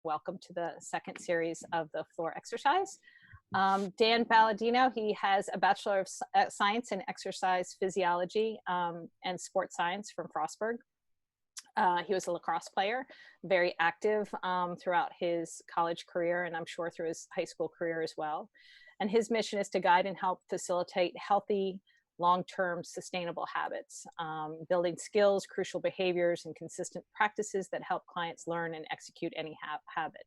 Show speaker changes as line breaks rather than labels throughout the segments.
welcome to the second series of the floor exercise. Dan Paladino, he has a Bachelor of Science in Exercise Physiology and Sports Science from Frostburg. He was a lacrosse player, very active throughout his college career, and I'm sure through his high school career as well. And his mission is to guide and help facilitate healthy, long-term sustainable habits, building skills, crucial behaviors, and consistent practices that help clients learn and execute any habit.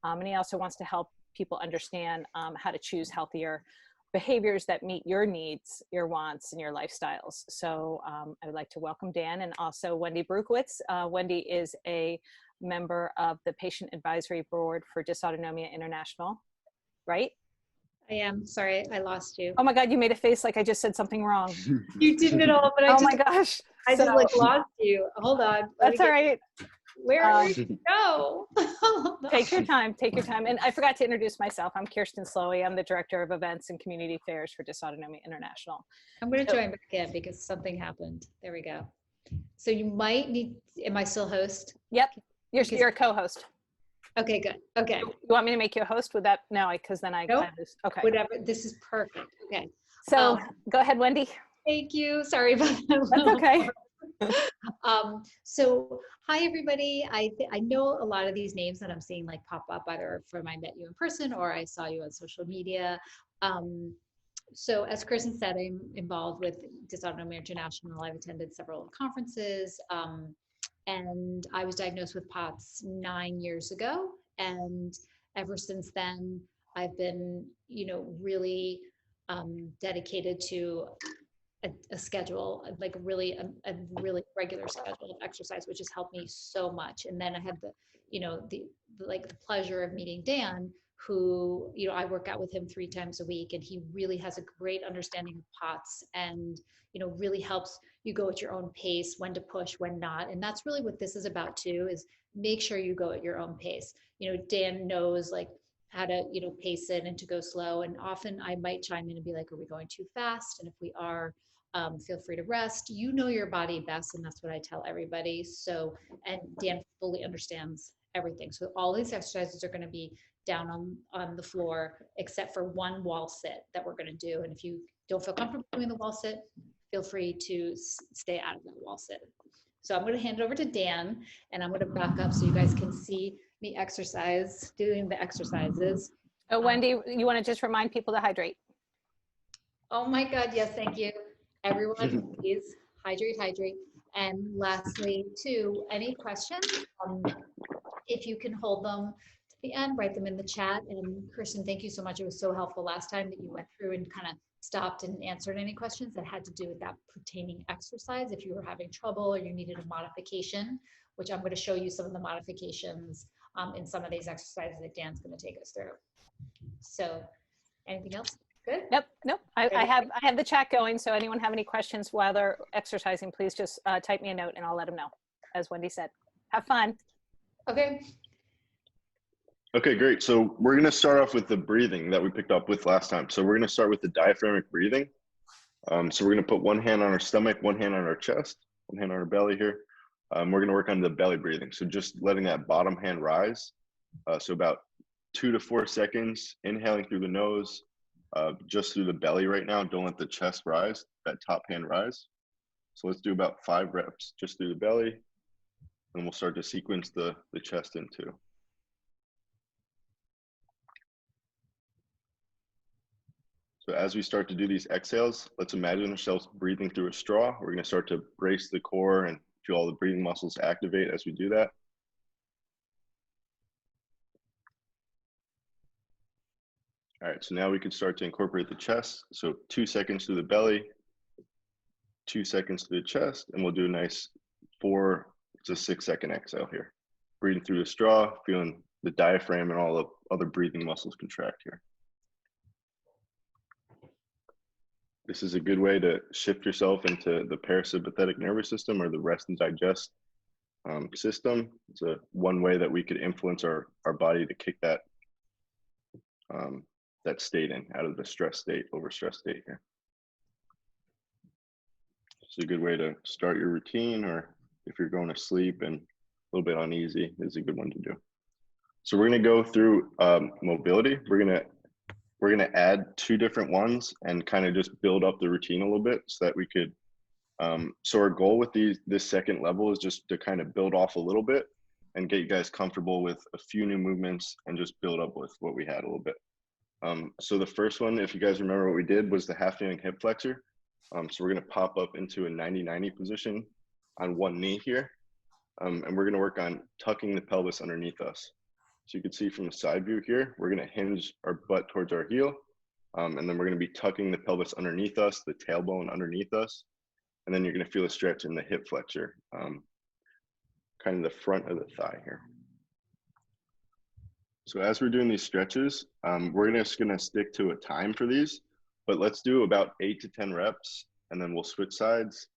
And he also wants to help people understand how to choose healthier behaviors that meet your needs, your wants, and your lifestyles. So I would like to welcome Dan and also Wendy Brukowitz. Wendy is a member of the Patient Advisory Board for Dysautonomia International, right?
I am. Sorry, I lost you.
Oh my God, you made a face like I just said something wrong.
You didn't at all, but I
oh my gosh.
I just like lost you. Hold on.
That's all right.
Where did you go?
Take your time, take your time. And I forgot to introduce myself. I'm Kirsten Slowey. I'm the Director of Events and Community Affairs for Dysautonomia International.
I'm going to join back in because something happened. There we go. So you might need, am I still host?
Yep, you're a co-host.
Okay, good. Okay.
You want me to make you a host with that? No, because then I
nope.
Okay.
Whatever. This is perfect. Okay.
So go ahead, Wendy.
Thank you. Sorry about that.
That's okay.
So hi everybody. I know a lot of these names that I'm seeing like pop up either from I met you in person or I saw you on social media. So as Kristen said, I'm involved with Dysautonomia International. I've attended several conferences. And I was diagnosed with POTS 9 years ago. And ever since then, I've been, really dedicated to a schedule, like a really regular schedule of exercise, which has helped me so much. And then I had the pleasure of meeting Dan, who, I work out with him 3 times a week, and he really has a great understanding of POTS and, really helps you go at your own pace, when to push, when not. And that's really what this is about too, is make sure you go at your own pace. Dan knows like how to, pace it and to go slow. And often I might chime in and be like, are we going too fast? And if we are, feel free to rest. You know your body best, and that's what I tell everybody. So, and Dan fully understands everything. So all these exercises are going to be down on the floor, except for one wall sit that we're going to do. And if you don't feel comfortable doing the wall sit, feel free to stay out of that wall sit. So I'm going to hand it over to Dan, and I'm going to back up so you guys can see me doing the exercises.
Oh, Wendy, you want to just remind people to hydrate?
Oh my God, yes, thank you. Everyone, please hydrate. And lastly, too, any questions, if you can hold them to the end, write them in the chat. And Kirsten, thank you so much. It was so helpful last time that you went through and kind of stopped and answered any questions that had to do with that pertaining exercise. If you were having trouble or you needed a modification, which I'm going to show you some of the modifications in some of these exercises that Dan's going to take us through. So anything else? Good?
Nope. I have the chat going. So anyone have any questions while they're exercising, please just type me a note and I'll let them know. As Wendy said, have fun.
Okay.
Okay, great. So we're going to start off with the breathing that we picked up with last time. So we're going to start with the diaphragmatic breathing. So we're going to put one hand on our stomach, one hand on our chest, one hand on our belly here. We're going to work on the belly breathing. So just letting that bottom hand rise. So about 2 to 4 seconds, inhaling through the nose, just through the belly right now. Don't let the chest rise, that top hand rise. So let's do about 5 reps just through the belly. And we'll start to sequence the chest in too. So as we start to do these exhales, let's imagine ourselves breathing through a straw. We're going to start to brace the core and feel all the breathing muscles activate as we do that. All right, so now we can start to incorporate the chest. So 2 seconds through the belly, 2 seconds through the chest, and we'll do a nice 4 to 6 second exhale here. Breathing through the straw, feeling the diaphragm and all the other breathing muscles contract here. This is a good way to shift yourself into the parasympathetic nervous system or the rest and digest system. It's one way that we could influence our body to kick that that state in, out of the stress state, overstress state here. It's a good way to start your routine, or if you're going to sleep and a little bit uneasy, is a good one to do. So we're gonna go through mobility. We're gonna add 2 different ones and kind of just build up the routine a little bit so that we could. So our goal with this second level is just to kind of build off a little bit and get you guys comfortable with a few new movements and just build up with what we had a little bit. So the first one, if you guys remember what we did, was the half kneeling hip flexor. So we're gonna pop up into a 90-90 position on one knee here. And we're gonna work on tucking the pelvis underneath us. So you can see from the side view here, we're gonna hinge our butt towards our heel. And then we're gonna be tucking the pelvis underneath us, the tailbone underneath us. And then you're gonna feel a stretch in the hip flexor, kind of the front of the thigh here. So as we're doing these stretches, we're just gonna stick to a time for these, but let's do about 8 to 10 reps and then we'll switch sides.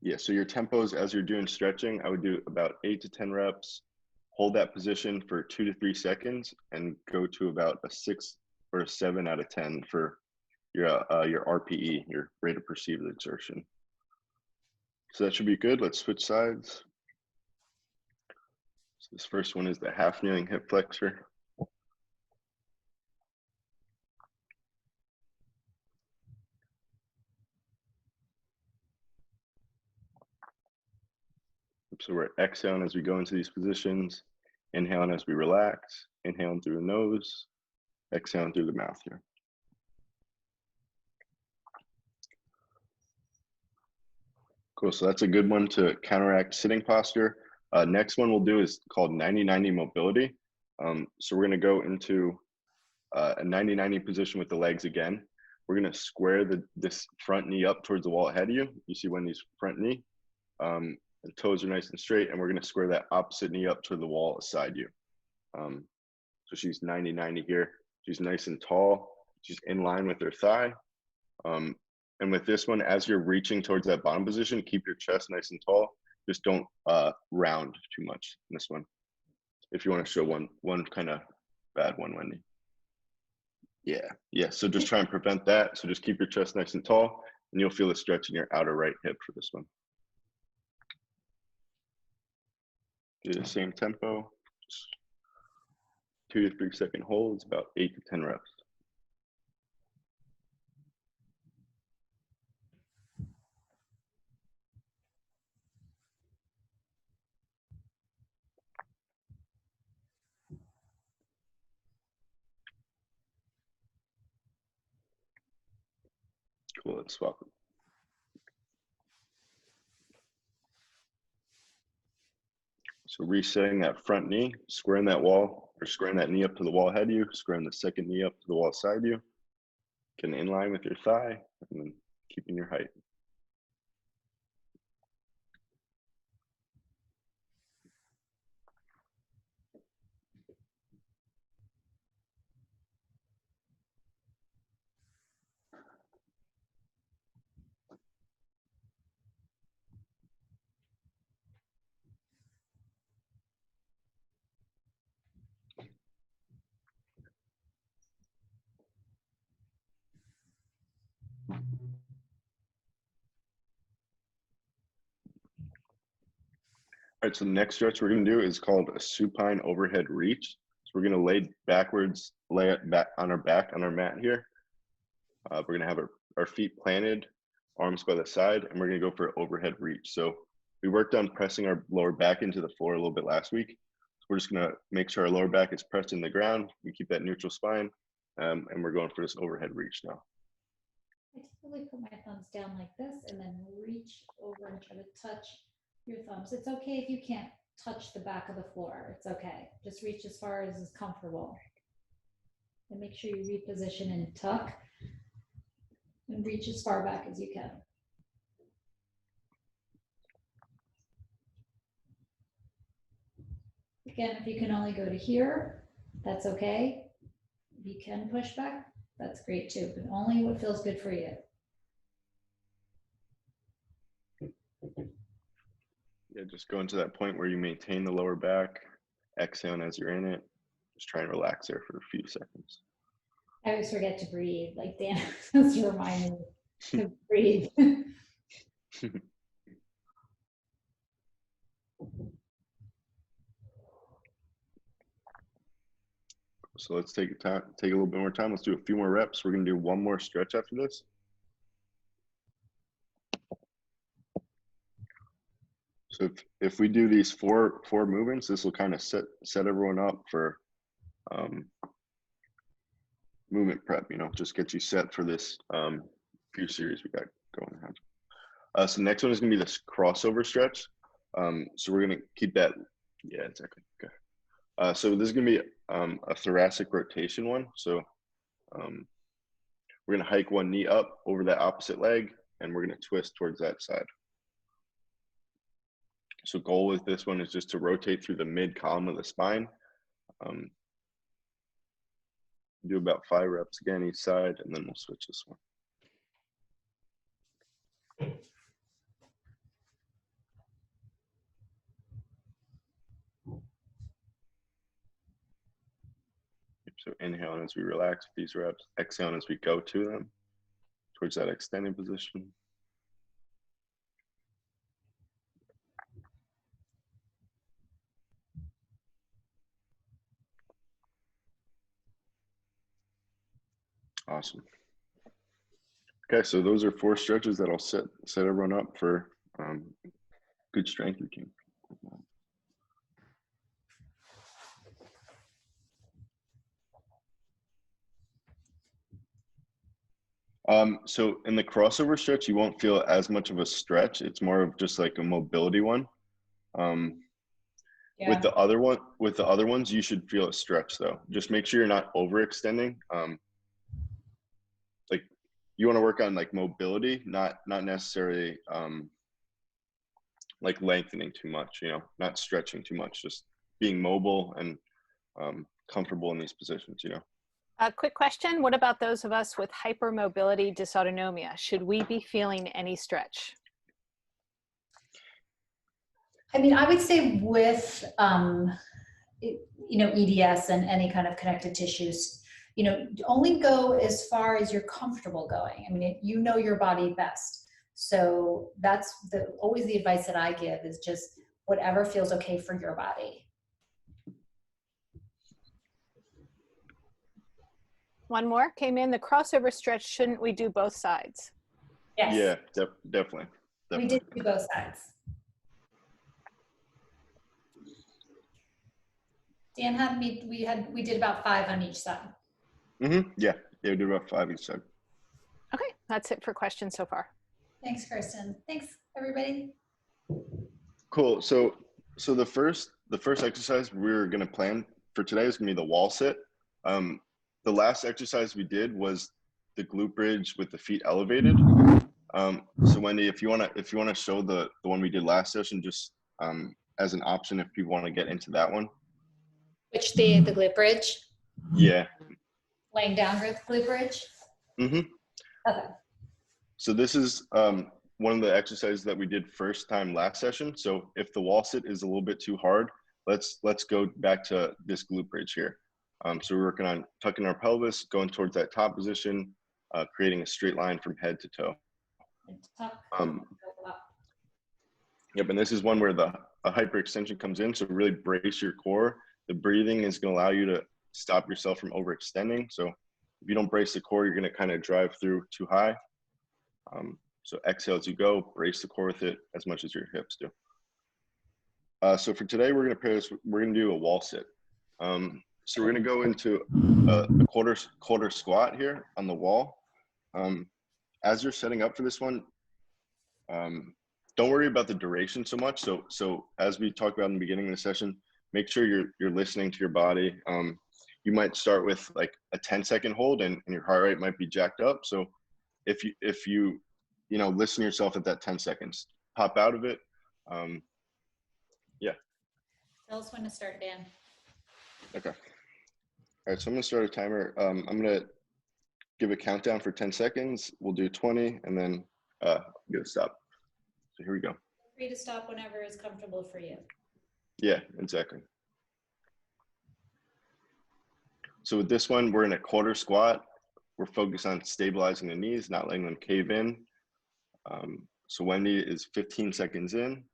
Yeah, so your tempos as you're doing stretching, I would do about 8 to 10 reps, hold that position for 2 to 3 seconds and go to about a 6 or a 7 out of 10 for your RPE, your rate of perceived exertion. So that should be good. Let's switch sides. So this first one is the half kneeling hip flexor. So we're exhaling as we go into these positions, inhaling as we relax, inhaling through the nose, exhaling through the mouth here. Cool, so that's a good one to counteract sitting posture. Next one we'll do is called 90-90 mobility. So we're gonna go into a 90-90 position with the legs again. We're gonna square this front knee up towards the wall ahead of you. You see Wendy's front knee. The toes are nice and straight, and we're gonna square that opposite knee up to the wall beside you. So she's 90-90 here. She's nice and tall. She's in line with her thigh. And with this one, as you're reaching towards that bottom position, keep your chest nice and tall. Just don't round too much in this one. If you want to show one kind of bad one, Wendy. Yeah, so just try and prevent that. So just keep your chest nice and tall, and you'll feel a stretch in your outer right hip for this one. Do the same tempo, just 2 to 3 second holds, about 8 to 10 reps. Cool, let's swap it. So resetting that front knee, squaring that wall, or squaring that knee up to the wall ahead of you, squaring the second knee up to the wall side of you, getting in line with your thigh, and then keeping your height. All right, so the next stretch we're gonna do is called a supine overhead reach. So we're gonna lay backwards, lay it back on our mat here. We're gonna have our feet planted, arms by the side, and we're gonna go for an overhead reach. So we worked on pressing our lower back into the floor a little bit last week. So we're just gonna make sure our lower back is pressed in the ground. We keep that neutral spine, and we're going for this overhead reach now.
I typically put my thumbs down like this and then reach over and try to touch your thumbs. It's okay if you can't touch the back of the floor. It's okay. Just reach as far as is comfortable. And make sure you reposition and tuck and reach as far back as you can. Again, if you can only go to here, that's okay. If you can push back, that's great too, but only what feels good for you.
Yeah, just go into that point where you maintain the lower back, exhaling as you're in it. Just try and relax there for a few seconds.
I always forget to breathe, like Dan has to remind me to breathe.
So let's take a little bit more time. Let's do a few more reps. We're gonna do one more stretch after this. So if we do these four movements, this will kind of set everyone up for movement prep, you know, just get you set for this few series we got going on. So the next one is gonna be this crossover stretch. So we're gonna keep that, yeah, exactly, okay. So this is gonna be a thoracic rotation one. So we're gonna hike one knee up over that opposite leg, and we're gonna twist towards that side. So goal with this one is just to rotate through the mid column of the spine. Do about 5 reps again each side, and then we'll switch this one. So inhaling as we relax with these reps, exhaling as we go to them, towards that extended position. Awesome. Okay, so those are 4 stretches that'll set everyone up for good strength routine. So in the crossover stretch, you won't feel as much of a stretch. It's more of just like a mobility one.
Yeah.
With the other ones, you should feel a stretch though. Just make sure you're not overextending. Like you want to work on like mobility, not necessarily like lengthening too much, you know, not stretching too much, just being mobile and comfortable in these positions, you know.
A quick question. What about those of us with hypermobility dysautonomia? Should we be feeling any stretch?
I mean, I would say with, you know, EDS and any kind of connected tissues, you know, only go as far as you're comfortable going. I mean, you know your body best. So that's always the advice that I give is just whatever feels okay for your body.
One more came in. The crossover stretch, shouldn't we do both sides?
Yes.
Yeah, definitely.
We did do both sides. Dan we did about 5 on each side.
Yeah, we did about 5 each side.
Okay, that's it for questions so far.
Thanks, Kirsten. Thanks, everybody.
Cool. So the first exercise we're gonna plan for today is gonna be the wall sit. The last exercise we did was the glute bridge with the feet elevated. So Wendy, if you wanna show the one we did last session, just as an option if people want to get into that one.
Which the glute bridge?
Yeah.
Laying down with glute bridge? Okay.
So this is one of the exercises that we did first time last session. So if the wall sit is a little bit too hard, let's go back to this glute bridge here. So we're working on tucking our pelvis, going towards that top position, creating a straight line from head to toe. Yep, and this is one where a hyperextension comes in. So really brace your core. The breathing is going to allow you to stop yourself from overextending. So if you don't brace the core, you're going to kind of drive through too high. So exhale as you go, brace the core with it as much as your hips do. So for today, we're going to do a wall sit. So we're going to go into a quarter squat here on the wall. As you're setting up for this one, don't worry about the duration so much. So as we talked about in the beginning of the session, make sure you're listening to your body. You might start with like a 10-second hold and your heart rate might be jacked up. So if you listen to yourself at that 10 seconds, pop out of it. Yeah.
Tell us when to start, Dan.
Okay. All right, so I'm gonna start a timer. I'm gonna give a countdown for 10 seconds. We'll do 20 and then get a stop. So here we go.
Feel free to stop whenever is comfortable for you.
Yeah, exactly. So with this one, we're in a quarter squat. We're focused on stabilizing the knees, not letting them cave in. So Wendy is 15 seconds in.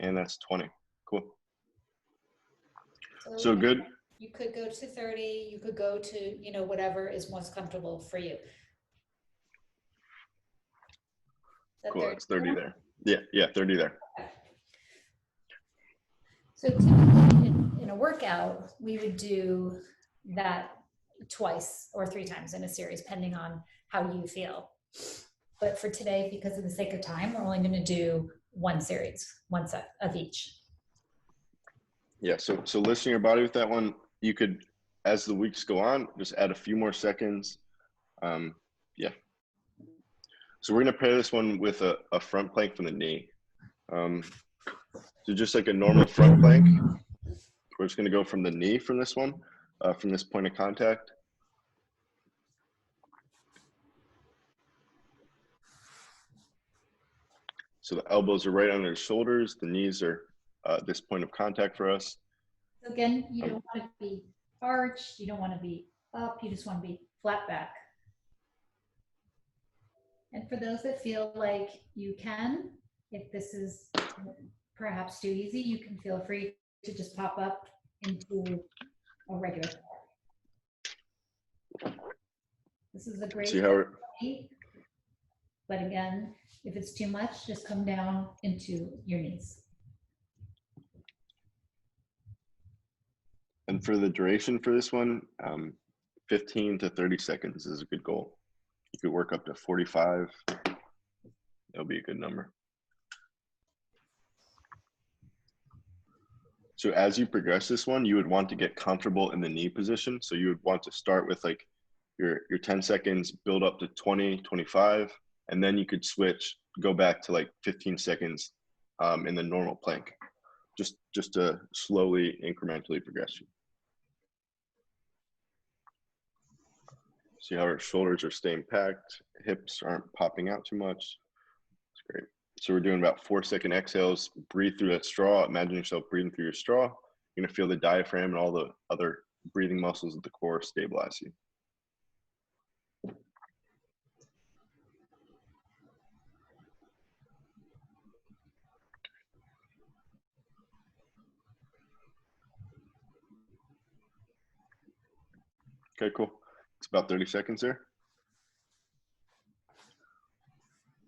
And that's 20. Cool. So good.
You could go to 30, you could go to, you know, whatever is most comfortable for you.
Cool, that's 30 there. Yeah, 30 there.
Okay. So typically in a workout, we would do that twice or 3 times in a series, depending on how you feel. But for today, because of the sake of time, we're only going to do 1 series, 1 set of each.
Yeah, so listening your body with that one, you could, as the weeks go on, just add a few more seconds. Yeah. So we're going to pair this one with a front plank from the knee. So just like a normal front plank, we're just going to go from the knee from this one, from this point of contact. So the elbows are right under the shoulders. The knees are this point of contact for us.
So again, you don't want to be arched. You don't want to be up. You just want to be flat back. And for those that feel like you can, if this is perhaps too easy, you can feel free to just pop up into a regular. This is a great way, but again, if it's too much, just come down into your knees.
And for the duration for this one, 15 to 30 seconds is a good goal. You could work up to 45. That'll be a good number. So as you progress this one, you would want to get comfortable in the knee position. So you would want to start with like your 10 seconds, build up to 20, 25, and then you could switch, go back to like 15 seconds in the normal plank, just to slowly, incrementally progress you. See how our shoulders are staying packed, hips aren't popping out too much. That's great. So we're doing about 4-second exhales. Breathe through that straw. Imagine yourself breathing through your straw. You're gonna feel the diaphragm and all the other breathing muscles of the core stabilize you. Okay, cool. It's about 30 seconds there.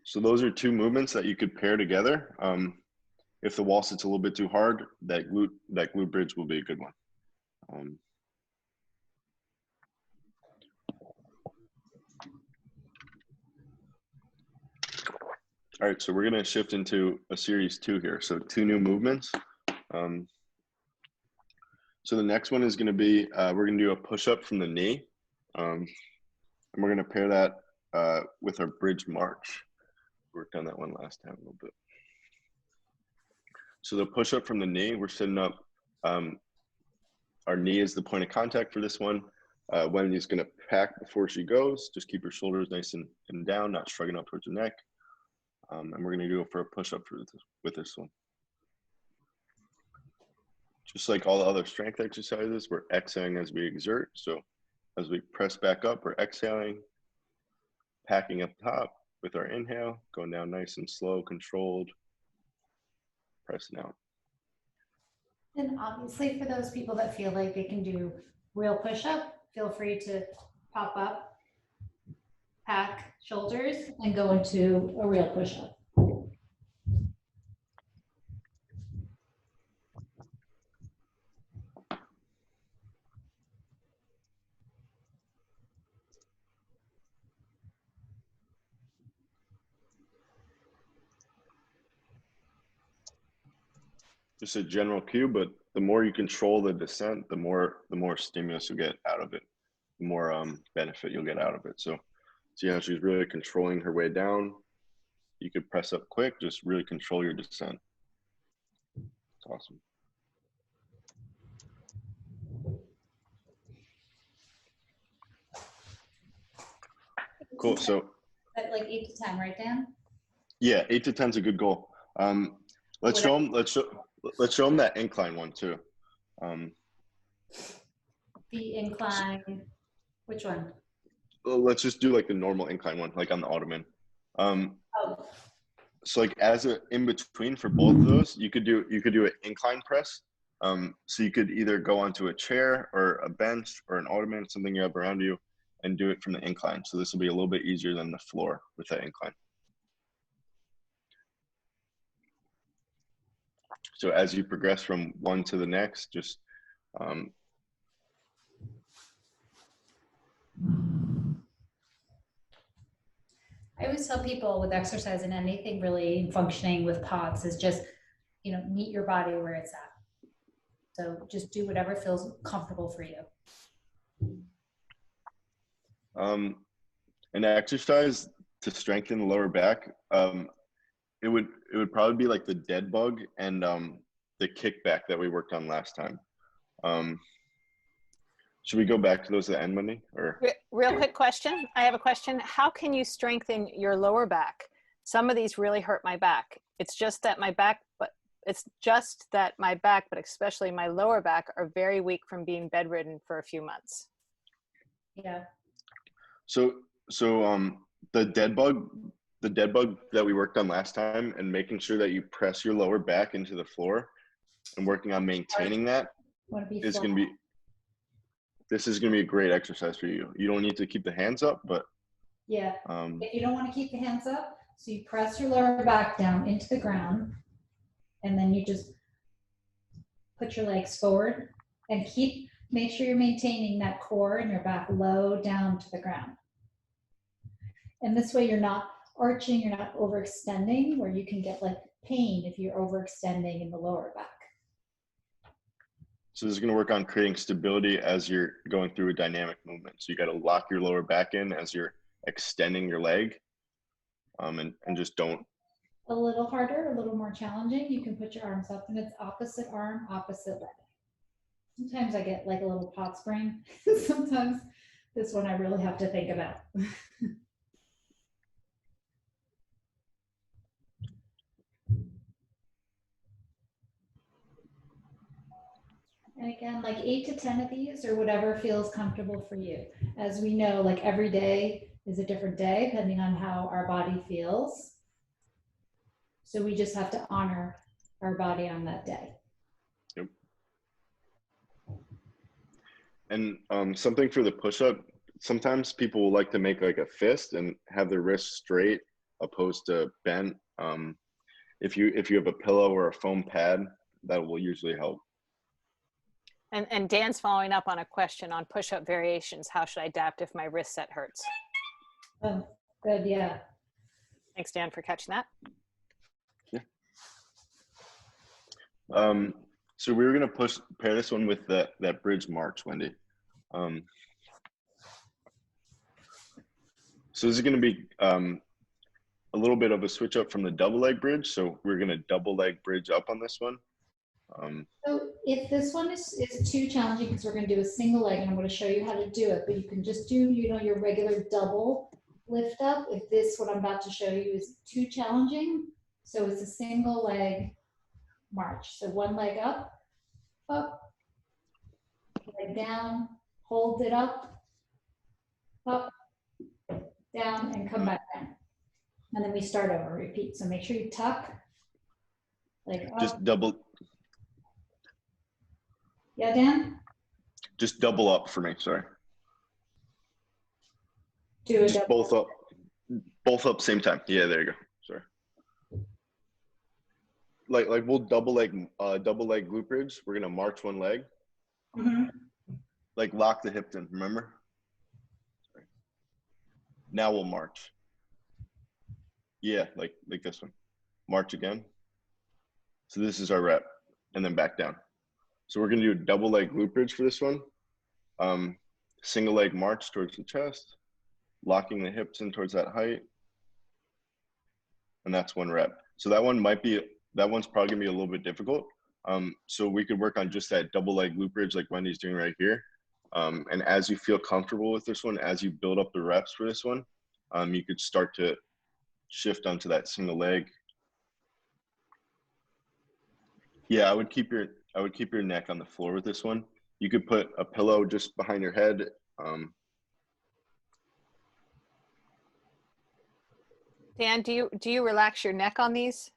So those are 2 movements that you could pair together. If the wall sits a little bit too hard, that glute bridge will be a good one. All right, so we're gonna shift into a series 2 here. So 2 new movements. So the next one is gonna be, we're gonna do a push-up from the knee. And we're gonna pair that with our bridge march. Worked on that one last time a little bit. So the push-up from the knee, we're setting up, our knee is the point of contact for this one. Wendy's gonna pack before she goes. Just keep your shoulders nice and down, not shrugging up towards the neck. And we're gonna do it for a push-up with this one. Just like all the other strength exercises, we're exhaling as we exert. So as we press back up, we're exhaling, packing up top with our inhale, going down nice and slow, controlled, pressing out.
And obviously for those people that feel like they can do real push-up, feel free to pop up, pack shoulders, and go into a real push-up.
Just a general cue, but the more you control the descent, the more stimulus you'll get out of it, the more benefit you'll get out of it. So see how she's really controlling her way down. You could press up quick, just really control your descent. It's awesome. Cool. So
like 8 to 10, right, Dan?
Yeah, 8 to 10 is a good goal. Let's show them that incline one too.
The incline, which one?
Let's just do like the normal incline one, like on the Ottoman. So like as a in between for both of those, you could do an incline press. So you could either go onto a chair or a bench or an ottoman, something you have around you, and do it from the incline. So this will be a little bit easier than the floor with that incline. So as you progress from one to the next, just
I always tell people with exercise and anything really functioning with POTS is just, you know, meet your body where it's at. So just do whatever feels comfortable for you.
an exercise to strengthen the lower back, it would probably be like the dead bug and the kickback that we worked on last time. Should we go back to those at the end, Monday? Or
real quick question. I have a question. How can you strengthen your lower back? Some of these really hurt my back. It's just that my back, but especially my lower back are very weak from being bedridden for a few months.
Yeah.
So the dead bug that we worked on last time, and making sure that you press your lower back into the floor and working on maintaining that is going to be, this is going to be a great exercise for you. You don't need to keep the hands up, but
yeah, if you don't want to keep the hands up, so you press your lower back down into the ground, and then you just put your legs forward and make sure you're maintaining that core and your back low down to the ground. And this way you're not arching, you're not overextending, where you can get like pain if you're overextending in the lower back.
so this is going to work on creating stability as you're going through a dynamic movement. So you got to lock your lower back in as you're extending your leg, and just don't.
A little harder, a little more challenging, you can put your arms up and it's opposite arm, opposite leg. Sometimes I get like a little pot sprain. Sometimes this one I really have to think about. And again, like 8 to 10 of these or whatever feels comfortable for you. As we know, like every day is a different day depending on how our body feels. So we just have to honor our body on that day.
Yep. And something for the push-up, sometimes people will like to make like a fist and have their wrists straight opposed to bent. If you have a pillow or a foam pad, that will usually help.
And Dan's following up on a question on push-up variations. How should I adapt if my wrist set hurts?
Oh, good, yeah.
Thanks, Dan, for catching that.
Yeah. So we were gonna pair this one with that bridge march, Wendy. So this is gonna be a little bit of a switch up from the double leg bridge. So we're gonna double leg bridge up on this one.
So if this one is too challenging, because we're going to do a single leg and I'm going to show you how to do it, but you can just do, you know, your regular double lift up. If this, what I'm about to show you, is too challenging, so it's a single leg march. So one leg up, leg down, hold it up, down, and come back down. And then we start over, repeat. So make sure you tuck, like up.
Just double.
Yeah, Dan?
Just double up for me, sorry.
Do it.
Just both up same time. Yeah, there you go. Sorry. Like we'll double leg glute bridge. We're gonna march one leg.
Mm-hmm.
Like lock the hips in, remember? Sorry. Now we'll march. Yeah, like this one. March again. So this is our rep, and then back down. So we're gonna do a double leg glute bridge for this one. Single leg march towards the chest, locking the hips in towards that height. And that's one rep. So that one's probably gonna be a little bit difficult. So we could work on just that double leg glute bridge like Wendy's doing right here. And as you feel comfortable with this one, as you build up the reps for this one, you could start to shift onto that single leg. Yeah, I would keep your neck on the floor with this one. You could put a pillow just behind your head.
Dan, do you relax your neck on these?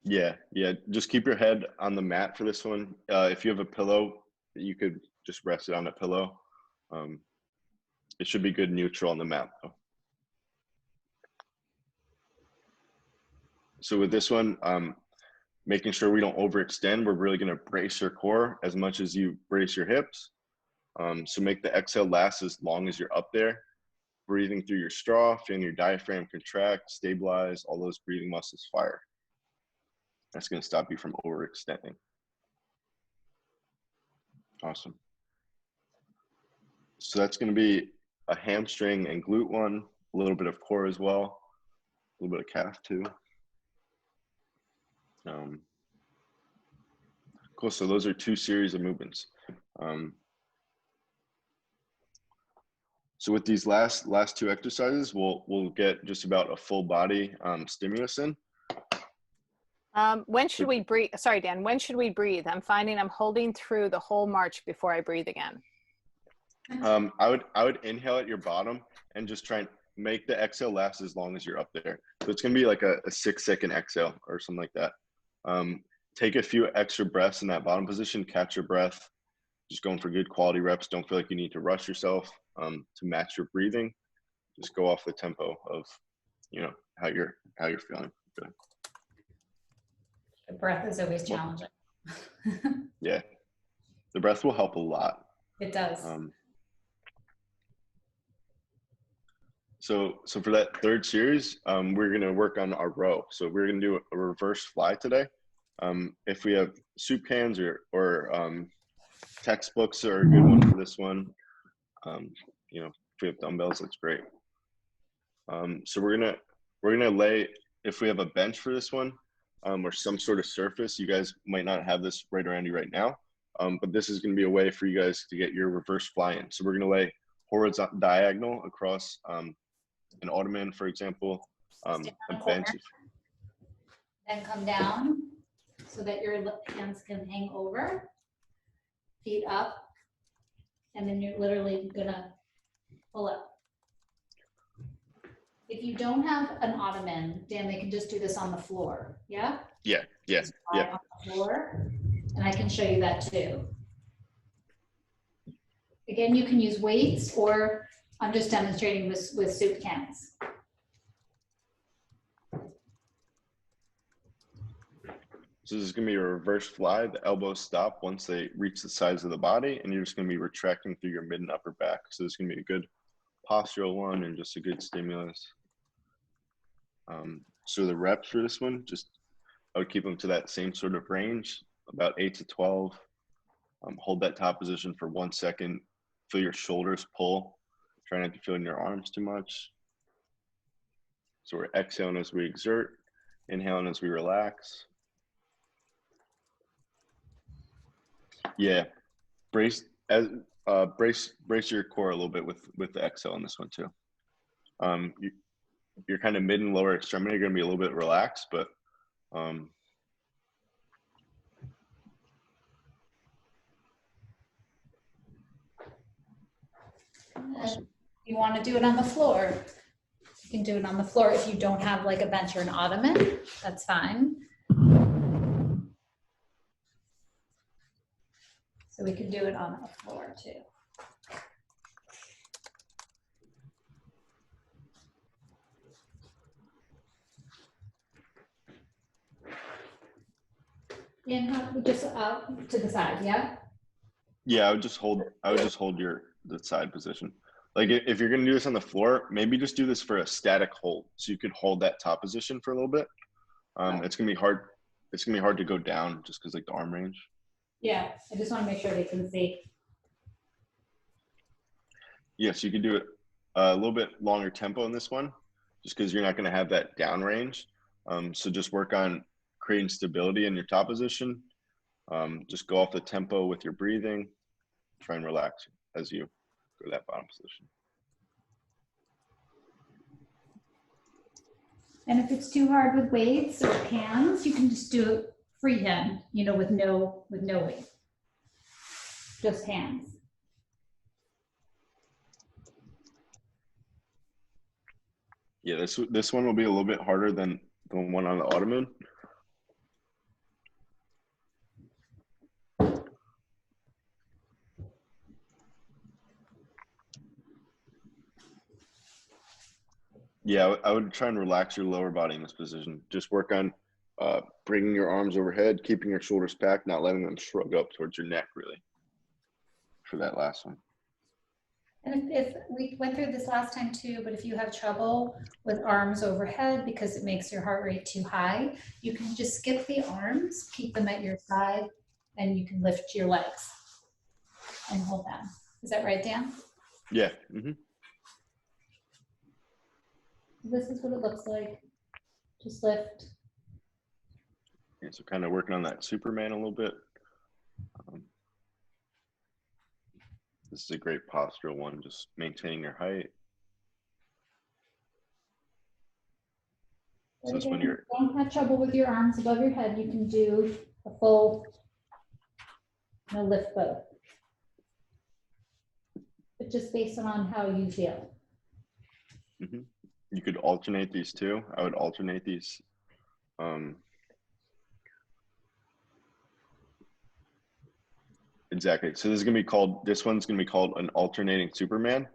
Yeah, yeah. Just keep your head on the mat for this one. If you have a pillow, you could just rest it on a pillow. Um, it should be good neutral on the mat though. So with this one, making sure we don't overextend, we're really going to brace your core as much as you brace your hips. So make the exhale last as long as you're up there. Breathing through your straw, feeling your diaphragm contract, stabilize, all those breathing muscles fire. That's going to stop you from overextending. Awesome. So that's going to be a hamstring and glute one, a little bit of core as well, a little bit of calf too. Cool. So those are 2 series of movements. So with these last 2 exercises, we'll get just about a full body stimulus in.
When should we breathe? Sorry, Dan, when should we breathe? I'm finding I'm holding through the whole march before I breathe again.
I would inhale at your bottom and just try and make the exhale last as long as you're up there. So it's going to be like a 6-second exhale or something like that. Take a few extra breaths in that bottom position, catch your breath, just going for good quality reps. Don't feel like you need to rush yourself to match your breathing. Just go off the tempo of, how you're feeling. Good.
The breath is always challenging.
Yeah, the breath will help a lot.
It does.
So for that 3rd series, we're going to work on our row. So we're going to do a reverse fly today. If we have soup cans or textbooks are a good one for this one. If we have dumbbells, that's great. So we're gonna lay, if we have a bench for this one, or some sort of surface. You guys might not have this right around you right now, but this is gonna be a way for you guys to get your reverse fly in. So we're gonna lay horizontal diagonal across an ottoman, for example, a bench.
Then come down so that your hands can hang over, feet up, and then you're literally gonna pull up. If you don't have an ottoman, Dan, they can just do this on the floor. Yeah?
Yeah.
On the floor, and I can show you that too. Again, you can use weights, or I'm just demonstrating this with soup cans.
So this is going to be a reverse fly. The elbows stop once they reach the sides of the body, and you're just going to be retracting through your mid and upper back. So this is going to be a good postural one and just a good stimulus. So the reps for this one, I would keep them to that same sort of range, about 8 to 12. Hold that top position for 1 second. Feel your shoulders pull. Try not to feel in your arms too much. So we're exhaling as we exert, inhaling as we relax. Yeah, brace your core a little bit with the exhale on this one too. Your kind of mid and lower extremity are going to be a little bit relaxed, but
Awesome. You want to do it on the floor, you can do it on the floor. If you don't have like a bench or an ottoman, that's fine. So we can do it on the floor too. And just up to the side, yeah?
Yeah, I would just hold the side position. Like if you're gonna do this on the floor, maybe just do this for a static hold, so you could hold that top position for a little bit. It's gonna be hard. It's gonna be hard to go down just because like the arm range.
Yeah, I just want to make sure they can see.
Yes, you can do it a little bit longer tempo in this one, just because you're not gonna have that down range. So just work on creating stability in your top position. Just go off the tempo with your breathing. Try and relax as you go to that bottom position.
And if it's too hard with weights or cans, you can just do it freehand, with no weight, just hands.
Yeah, this one will be a little bit harder than the one on the ottoman. Yeah, I would try and relax your lower body in this position. Just work on bringing your arms overhead, keeping your shoulders packed, not letting them shrug up towards your neck, really, for that last one.
And if we went through this last time too, but if you have trouble with arms overhead because it makes your heart rate too high, you can just skip the arms, keep them at your side, and you can lift your legs and hold them. Is that right, Dan?
Yeah. Mm-hmm.
This is what it looks like. Just lift.
Yeah, so kind of working on that Superman a little bit. This is a great postural one, just maintaining your height.
But
So
again,
when you're,
if you don't have trouble with your arms above your head, you can do a full lift both. But just based on how you feel.
mm-hmm. You could alternate these two. I would alternate these. Exactly. So this is gonna be called. This one's gonna be called an alternating Superman.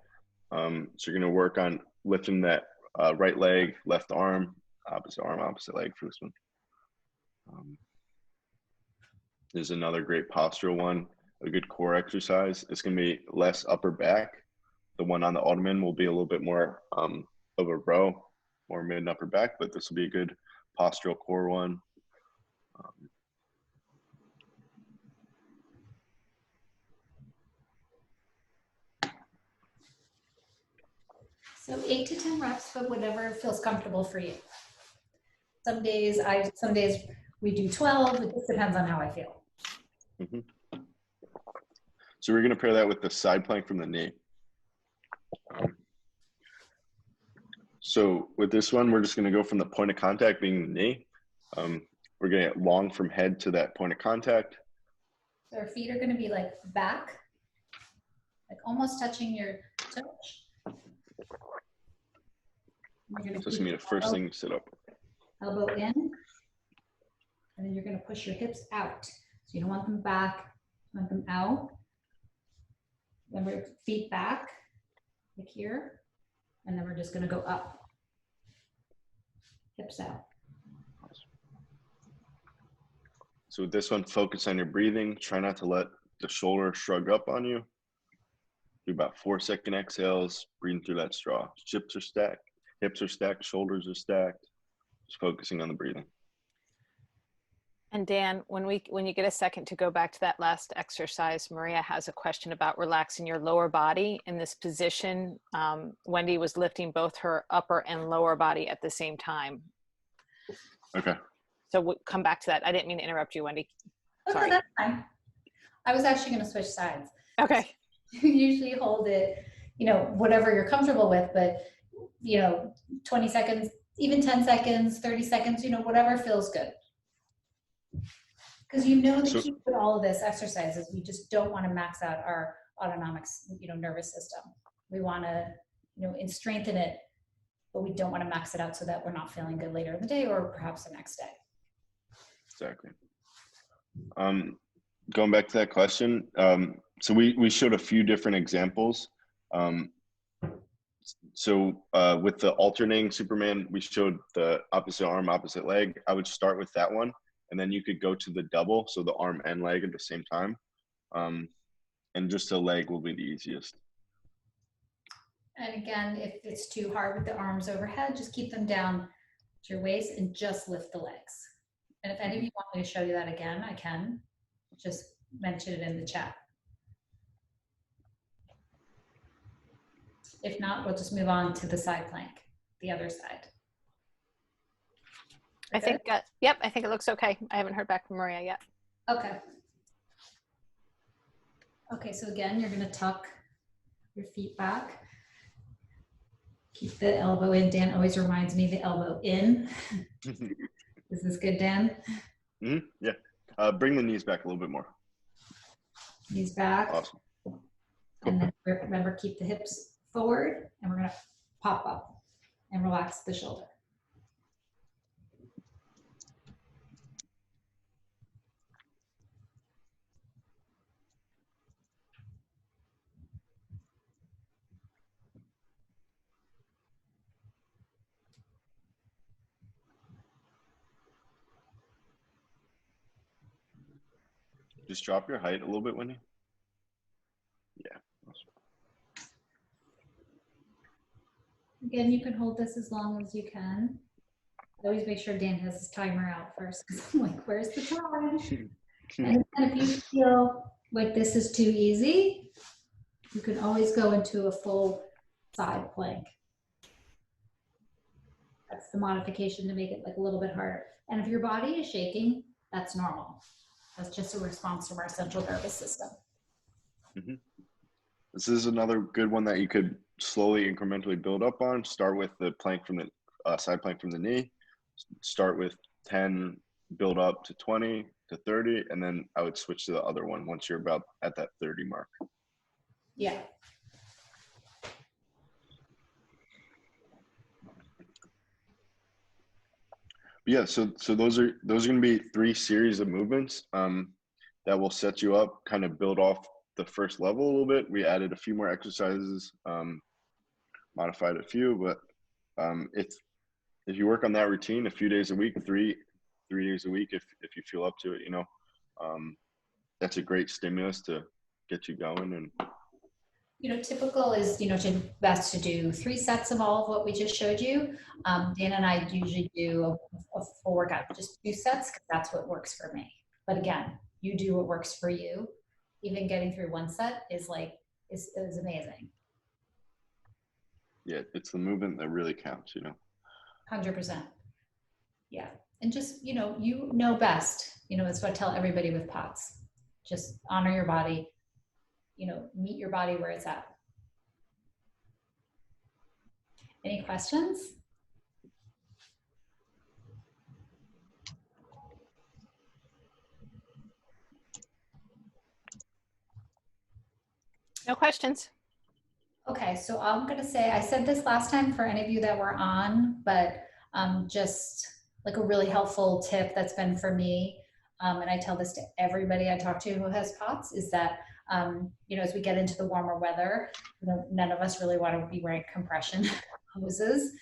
So you're gonna work on lifting that right leg, left arm, opposite leg for this one. There's another great postural one, a good core exercise. It's gonna be less upper back. The one on the Ottoman will be a little bit more of a row, more mid and upper back, but this will be a good postural core one.
So 8 to 10 reps, but whatever feels comfortable for you. Some days we do 12. It just depends on how I feel.
Mm-hmm. So we're going to pair that with the side plank from the knee. So with this one, we're just going to go from the point of contact being the knee. We're going to get long from head to that point of contact.
So our feet are going to be like back, like almost touching your touch.
So it's going to be the first thing you sit up.
Elbow in, and then you're going to push your hips out. So you don't want them back, you want them out. Then we're feet back, like here, and then we're just going to go up. Hips out.
So with this one, focus on your breathing. Try not to let the shoulder shrug up on you. Do about 4-second exhales, breathing through that straw. Hips are stacked, shoulders are stacked. Just focusing on the breathing.
And Dan, when you get a second to go back to that last exercise, Maria has a question about relaxing your lower body in this position. Wendy was lifting both her upper and lower body at the same time.
Okay.
So we'll come back to that. I didn't mean to interrupt you, Wendy. Sorry.
Oh, no, that's fine. I was actually going to switch sides.
Okay.
You usually hold it, whatever you're comfortable with, but 20 seconds, even 10 seconds, 30 seconds, whatever feels good. Because the key with all of this exercise is we just don't want to max out our autonomic, nervous system. We want to, strengthen it, but we don't want to max it out so that we're not feeling good later in the day or perhaps the next day. Exactly.
Going back to that question, so we showed a few different examples. So with the alternating Superman, we showed the opposite arm, opposite leg. I would start with that one, and then you could go to the double, so the arm and leg at the same time. And just the leg will be the easiest.
And again, if it's too hard with the arms overhead, just keep them down to your waist and just lift the legs. And if any of you want me to show you that again, I can. Just mention it in the chat. If not, we'll just move on to the side plank, the other side.
I think, yep, I think it looks okay. I haven't heard back from Maria yet.
Okay. Okay, so again, you're gonna tuck your feet back. Keep the elbow in. Dan always reminds me the elbow in. Is this good, Dan?
Mm-hmm. Yeah. Bring the knees back a little bit more.
Knees back.
Awesome. Cool.
And then remember, keep the hips forward, and we're gonna pop up and relax the shoulder.
Just drop your height a little bit, Wendy. Yeah.
Again, you can hold this as long as you can. I always make sure Dan has his timer out first because I'm like, where's the time? And then if you feel like this is too easy, you can always go into a full side plank. That's the modification to make it like a little bit harder. And if your body is shaking, that's normal. That's just a response from our central nervous system.
Mm-hmm. This is another good one that you could slowly incrementally build up on. Start with the plank from the side plank from the knee. Start with 10, build up to 20 to 30, and then I would switch to the other one once you're about at that 30 mark.
Yeah.
Yeah, so those are going to be 3 series of movements that will set you up, kind of build off the first level a little bit. We added a few more exercises, modified a few, but if you work on that routine a few days a week, three days a week, if you feel up to it, that's a great stimulus to get you going. And
typical is, best to do 3 sets of all of what we just showed you. Dan and I usually do a full workout, just 2 sets, because that's what works for me. But again, you do what works for you. Even getting through 1 set is amazing.
Yeah, it's the movement that really counts,
100%. Yeah. And just, you know best, it's what I tell everybody with POTS. Just honor your body, meet your body where it's at. Any questions?
No questions.
Okay, so I'm going to say, I said this last time for any of you that were on, but just like a really helpful tip that's been for me, and I tell this to everybody I talk to who has POTS, is that, as we get into the warmer weather, none of us really want to be wearing compression hoses.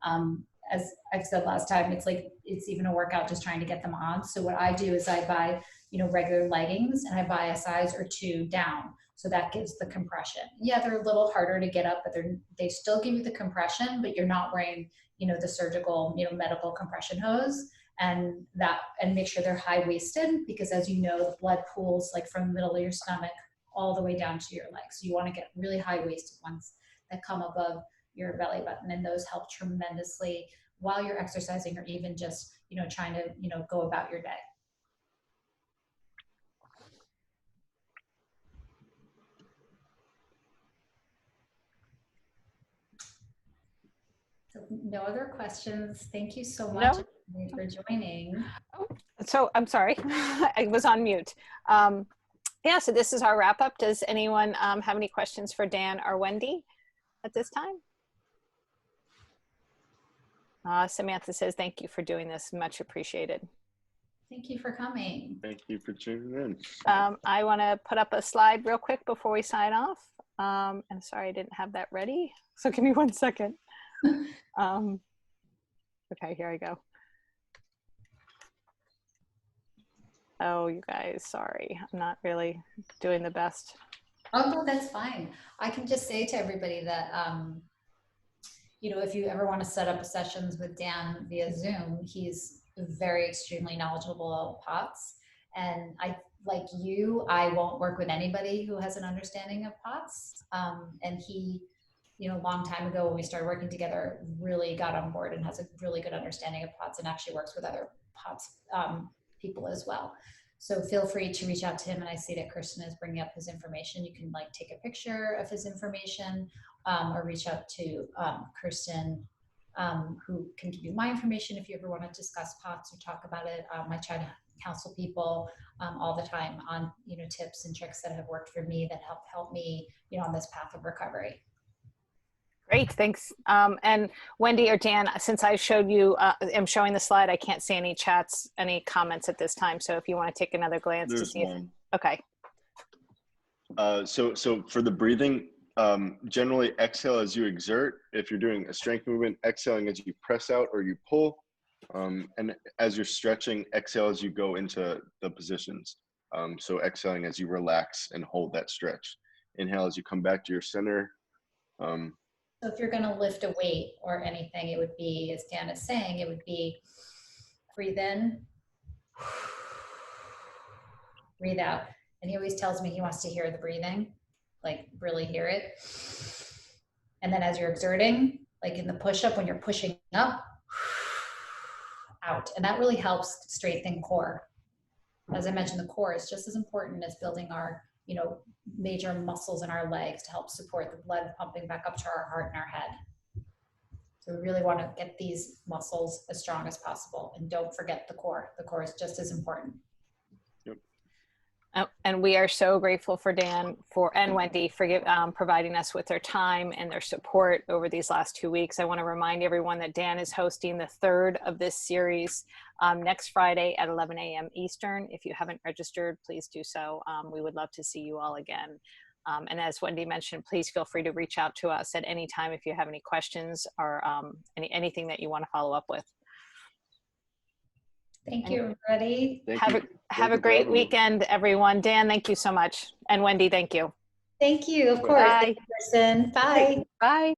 As I've said last time, it's even a workout just trying to get them on. So what I do is I buy, regular leggings, and I buy a size or 2 down. So that gives the compression. Yeah, they're a little harder to get up, but they still give you the compression, but you're not wearing, the surgical, medical compression hose, and make sure they're high-waisted, because as you know, the blood pools like from the middle of your stomach all the way down to your legs. So you want to get really high-waisted ones that come above your belly button, and those help tremendously while you're exercising, or even just, trying to, go about your day. So no other questions. Thank you so much for joining.
So I'm sorry, I was on mute. Yeah, so this is our wrap up. Does anyone have any questions for Dan or Wendy at this time? Samantha says, thank you for doing this. Much appreciated.
Thank you for coming.
Thank you for tuning in.
I want to put up a slide real quick before we sign off. And sorry, I didn't have that ready. So give me 1 second. Okay, here I go. Oh, you guys, sorry. I'm not really doing the best.
Oh, no, that's fine. I can just say to everybody that, if you ever want to set up sessions with Dan via Zoom, he's very extremely knowledgeable about POTS. And like you, I won't work with anybody who has an understanding of POTS. And he, a long time ago when we started working together, really got on board and has a really good understanding of POTS, and actually works with other POTS people as well. So feel free to reach out to him. And I see that Kirsten is bringing up his information. You can take a picture of his information, or reach out to Kirsten, who can give you my information if you ever want to discuss POTS or talk about it. I try to counsel people all the time on tips and tricks that have worked for me, that help me on this path of recovery.
Great, thanks. And Wendy or Dan, since I showed you, am showing the slide, I can't see any chats, any comments at this time. So if you want to take another glance to see
one.
Okay.
So for the breathing, generally exhale as you exert. If you're doing a strength movement, exhaling as you press out or you pull. And as you're stretching, exhale as you go into the positions. So exhaling as you relax and hold that stretch. Inhale as you come back to your center.
So if you're going to lift a weight or anything, it would be, as Dan is saying, it would be breathe in, breathe out. And he always tells me he wants to hear the breathing, like really hear it. And then as you're exerting, like in the push-up, when you're pushing up, out. And that really helps strengthen core. As I mentioned, the core is just as important as building our, major muscles in our legs to help support the blood pumping back up to our heart and our head. So we really want to get these muscles as strong as possible. And don't forget the core. The core is just as important.
And we are so grateful for Dan and Wendy for providing us with their time and their support over these last 2 weeks. I want to remind everyone that Dan is hosting the third of this series next Friday at 11 a.m. Eastern. If you haven't registered, please do so. We would love to see you all again. And as Wendy mentioned, please feel free to reach out to us at any time if you have any questions or anything that you want to follow up with.
Thank you, everybody.
Have a great weekend, everyone. Dan, thank you so much. And Wendy, thank you.
Thank you, of course.
Bye.
Bye.
Bye.